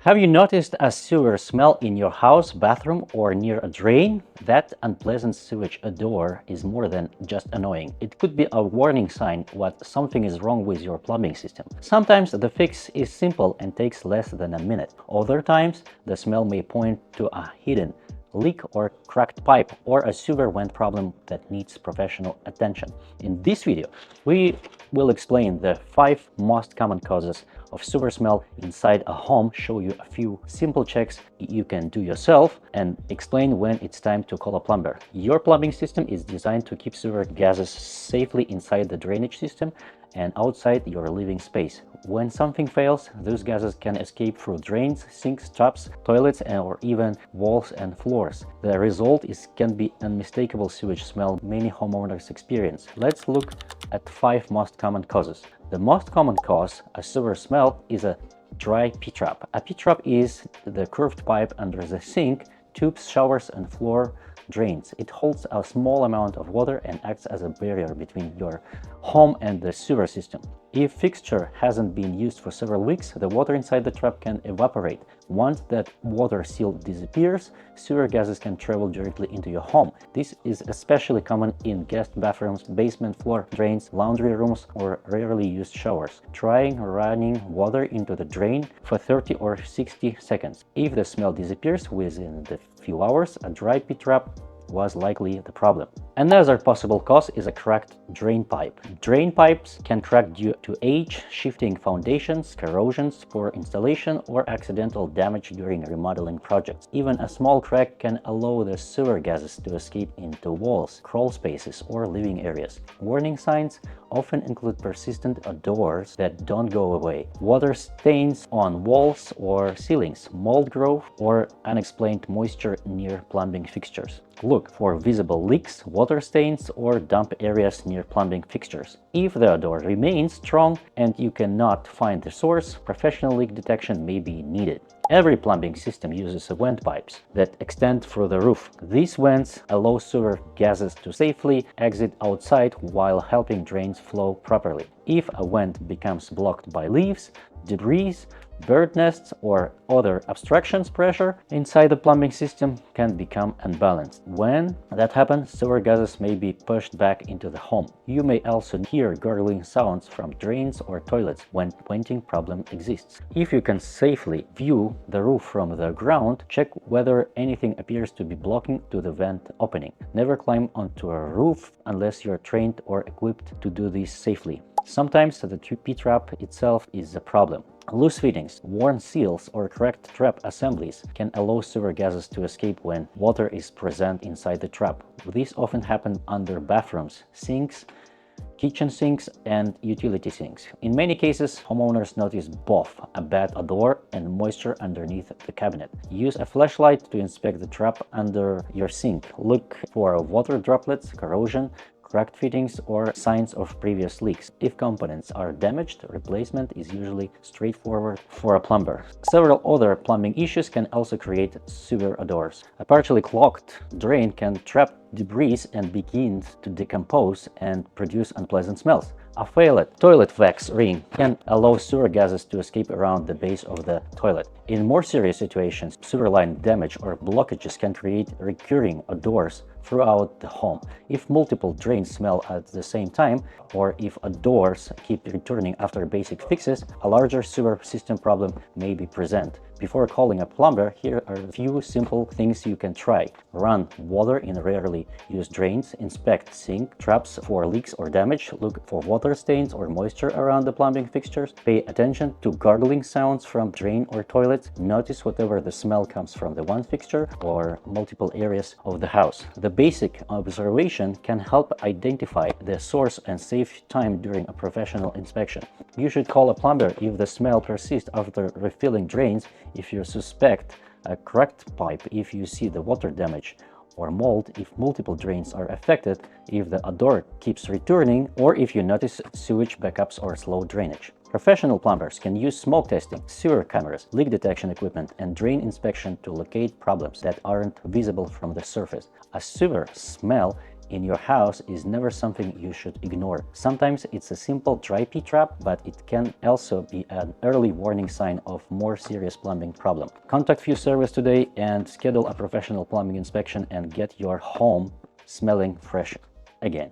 Have you noticed a sewer smell in your house, bathroom, or near a drain? That unpleasant sewage odor is more than just annoying. It could be a warning sign that something is wrong with your plumbing system. Sometimes the fix is simple and takes less than a minute. Other times, the smell may point to a hidden leak or cracked pipe or a sewer vent problem that needs professional attention. In this video, we will explain the 5 most common causes of sewer smell inside a home, show you a few simple checks you can do yourself, and explain when it's time to call a plumber. Your plumbing system is designed to keep sewer gases safely inside the drainage system and outside your living space. When something fails, those gases can escape through drains, sinks, taps, toilets, or even walls and floors. The result can be unmistakable sewage smell many homeowners experience. Let's look at 5 most common causes. The most common cause of sewer smell is a dry P-trap. A P-trap is the curved pipe under the sink, tubes, showers, and floor drains. It holds a small amount of water and acts as a barrier between your home and the sewer system. If fixture hasn't been used for several weeks, the water inside the trap can evaporate. Once that water seal disappears, sewer gases can travel directly into your home. This is especially common in guest bathrooms, basement floor drains, laundry rooms, or rarely used showers. Try running water into the drain for 30 or 60 seconds. If the smell disappears within the few hours, a dry P-trap was likely the problem. Another possible cause is a cracked drain pipe. Drain pipes can crack due to age, shifting foundations, corrosions, poor installation, or accidental damage during remodeling projects. Even a small crack can allow the sewer gases to escape into walls, crawl spaces, or living areas. Warning signs often include persistent odors that don't go away, water stains on walls or ceilings, mold growth, or unexplained moisture near plumbing fixtures. Look for visible leaks, water stains, or damp areas near plumbing fixtures. If the odor remains strong and you cannot find the source, professional leak detection may be needed. Every plumbing system uses vent pipes that extend through the roof. These vents allow sewer gases to safely exit outside while helping drains flow properly. If a vent becomes blocked by leaves, debris, bird nests, or other obstructions, pressure inside the plumbing system can become unbalanced. When that happens, sewer gases may be pushed back into the home. You may also hear gurgling sounds from drains or toilets when venting problem exists. If you can safely view the roof from the ground, check whether anything appears to be blocking to the vent opening. Never climb onto a roof unless you're trained or equipped to do this safely. Sometimes the P-trap itself is the problem. Loose fittings, worn seals, or cracked trap assemblies can allow sewer gases to escape when water is present inside the trap. These often happen under bathrooms, sinks, kitchen sinks, and utility sinks. In many cases, homeowners notice both a bad odor and moisture underneath the cabinet. Use a flashlight to inspect the trap under your sink. Look for water droplets, corrosion, cracked fittings, or signs of previous leaks. If components are damaged, replacement is usually straightforward for a plumber. Several other plumbing issues can also create sewer odors. A partially clogged drain can trap debris and begin to decompose and produce unpleasant smells. A failed toilet wax ring can allow sewer gases to escape around the base of the toilet. In more serious situations, sewer line damage or blockages can create recurring odors throughout the home. If multiple drains smell at the same time, or if odors keep returning after basic fixes, a larger sewer system problem may be present. Before calling a plumber, here are a few simple things you can try. Run water in rarely used drains, inspect sink traps for leaks or damage, look for water stains or moisture around the plumbing fixtures, pay attention to gargling sounds from drain or toilets, notice whatever the smell comes from the one fixture or multiple areas of the house. The basic observation can help identify the source and save time during a professional inspection. You should call a plumber if the smell persists after refilling drains, if you suspect a cracked pipe, if you see the water damage or mold, if multiple drains are affected, if the odor keeps returning, or if you notice sewage backups or slow drainage. Professional plumbers can use smoke testing, sewer cameras, leak detection equipment, and drain inspection to locate problems that aren't visible from the surface. A sewer smell in your house is never something you should ignore. Sometimes it's a simple dry pee trap, but it can also be an early warning sign of more serious plumbing problem. Contact Fuse Service today and schedule a professional plumbing inspection and get your home smelling fresh again.